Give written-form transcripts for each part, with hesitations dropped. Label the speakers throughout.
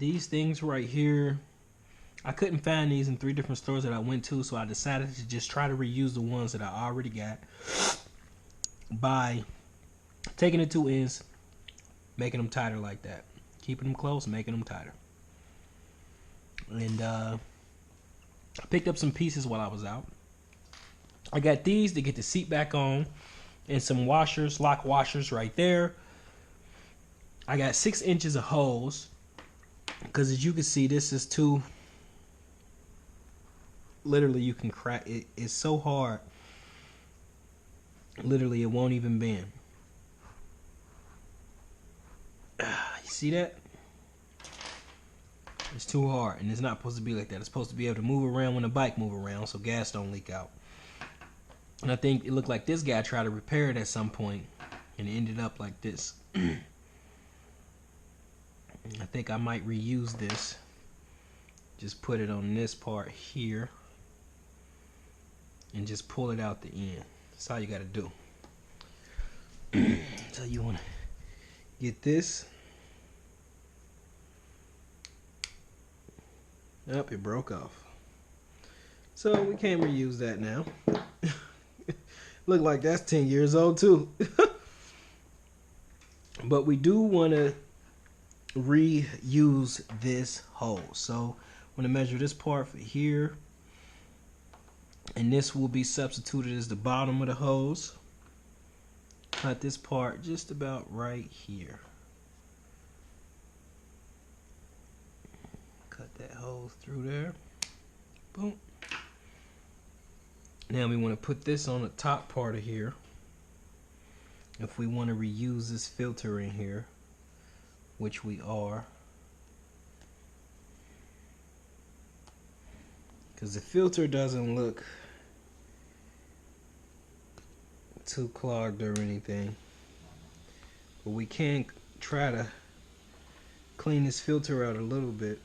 Speaker 1: These things right here, I couldn't find these in 3 different stores that I went to, so I decided to just try to reuse the ones that I already got by taking the 2 ends, making them tighter like that, keeping them close, making them tighter. And I picked up some pieces while I was out. I got these to get the seat back on, and some washers, lock washers right there. I got 6 inches of hose, because as you can see, this is too, literally you can crack it. It's so hard, literally it won't even bend. You see that? It's too hard, and it's not supposed to be like that. It's supposed to be able to move around when the bike move around, so gas don't leak out. And I think it looked like this guy tried to repair it at some point, and it ended up like this. I think I might reuse this. Just put it on this part here, and just pull it out the end. That's all you got to do. So you want to get this. Yep, it broke off. So we can't reuse that now. Look like that's 10 years old too. But we do want to reuse this hose. So I'm going to measure this part for here. And this will be substituted as the bottom of the hose. Cut this part just about right here. Cut that hose through there. Boom. Now we want to put this on the top part of here. If we want to reuse this filter in here, which we are. Because the filter doesn't look too clogged or anything. But we can try to clean this filter out a little bit.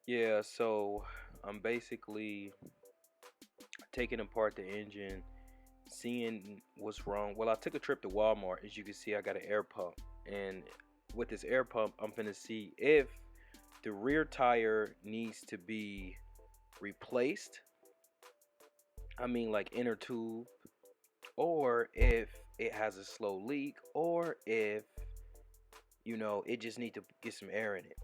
Speaker 2: Yeah, so I'm basically taking apart the engine, seeing what's wrong. Well, I took a trip to Walmart. As you can see, I got an air pump. And with this air pump, I'm finna see if the rear tire needs to be replaced I mean like inner tube, or if it has a slow leak, or if it just need to get some air in it.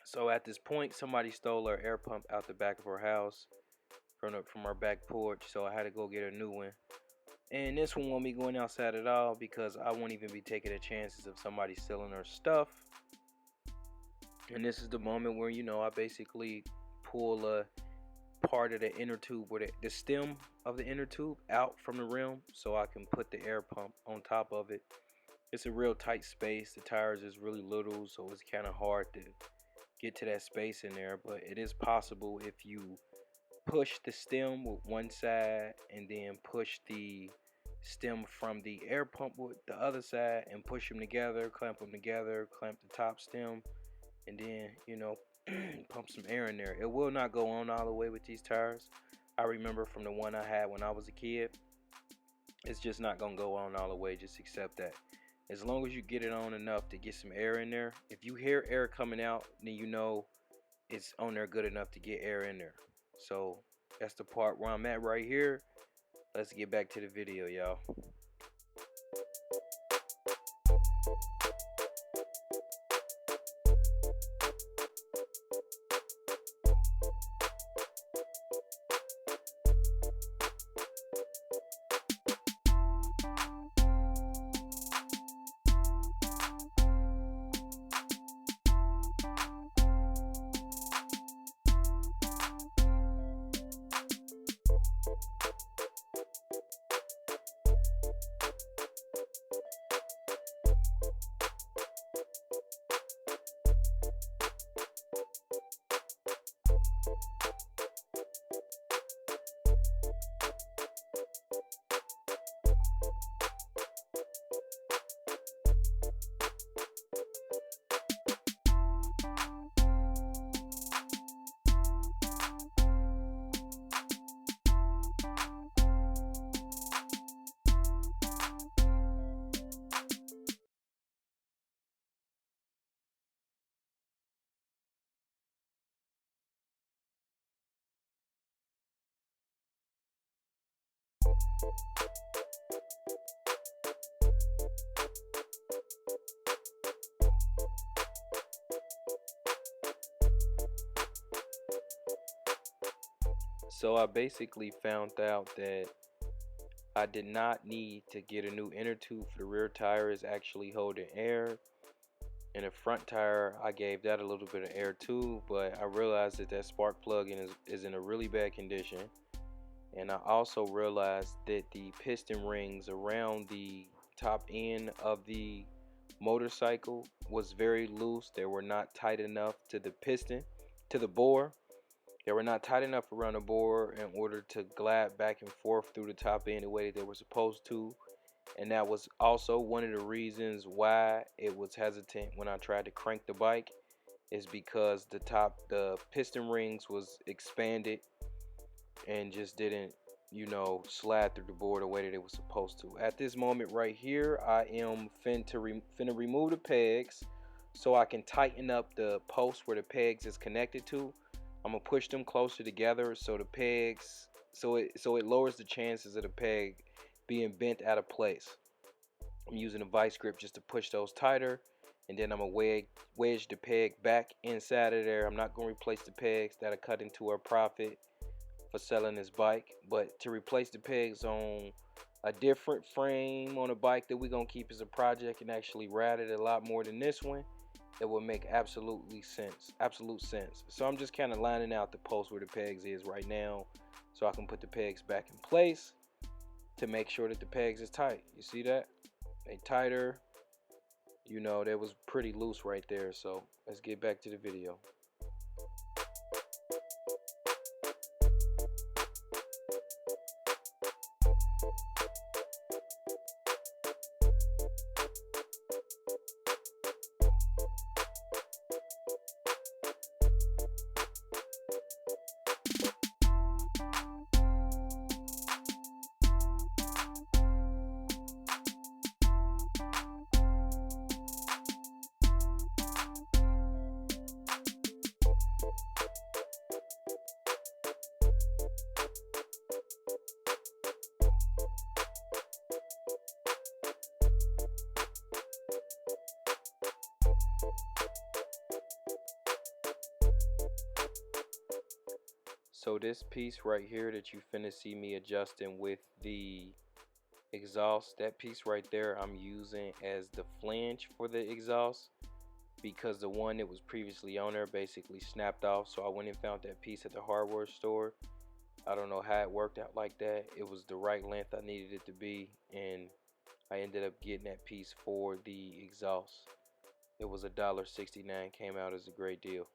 Speaker 2: So at this point, somebody stole our air pump out the back of our house from our back porch. So I had to go get a new one. And this one won't be going outside at all because I won't even be taking the chances of somebody stealing our stuff. And this is the moment where I basically pull a part of the inner tube, where the stem of the inner tube out from the rim, so I can put the air pump on top of it. It's a real tight space. The tires is really little, so it's kind of hard to get to that space in there, but it is possible if you push the stem with one side and then push the stem from the air pump with the other side and push them together, clamp the top stem, and then pump some air in there. It will not go on all the way with these tires. I remember from the one I had when I was a kid, it's just not gonna go on all the way. Just accept that. As long as you get it on enough to get some air in there, if you hear air coming out, then it's on there good enough to get air in there. So that's the part where I'm at right here. Let's get back to the video, y'all. So I basically found out that I did not need to get a new inner tube for the rear tire. Is actually holding air. And the front tire, I gave that a little bit of air too, but I realized that spark plug is in a really bad condition. And I also realized that the piston rings around the top end of the motorcycle was very loose. They were not tight enough to the bore. They were not tight enough around the bore in order to glide back and forth through the top end the way that they were supposed to. And that was also one of the reasons why it was hesitant when I tried to crank the bike, is because the piston rings was expanded and just didn't slide through the board the way that it was supposed to. At this moment right here, I am finna remove the pegs so I can tighten up the post where the pegs is connected to. I'm gonna push them closer together so the pegs so it lowers the chances of the peg being bent out of place. I'm using a vice grip just to push those tighter, and then I'm gonna wedge the peg back inside of there. I'm not gonna replace the pegs. That'll cut into our profit for selling this bike, but to replace the pegs on a different frame on a bike that we're gonna keep as a project and actually ride it a lot more than this one, it will make absolute sense. So I'm just kind of lining out the post where the pegs is right now so I can put the pegs back in place to make sure that the pegs is tight. You see that? They tighter. That was pretty loose right there. So let's get back to the video. So this piece right here that you finna see me adjusting with the exhaust, that piece right there I'm using as the flange for the exhaust, because the one that was previously on there basically snapped off. So I went and found that piece at the hardware store. I don't know how it worked out like that. It was the right length I needed it to be, and I ended up getting that piece for the exhaust. It was $1.69, came out as a great deal.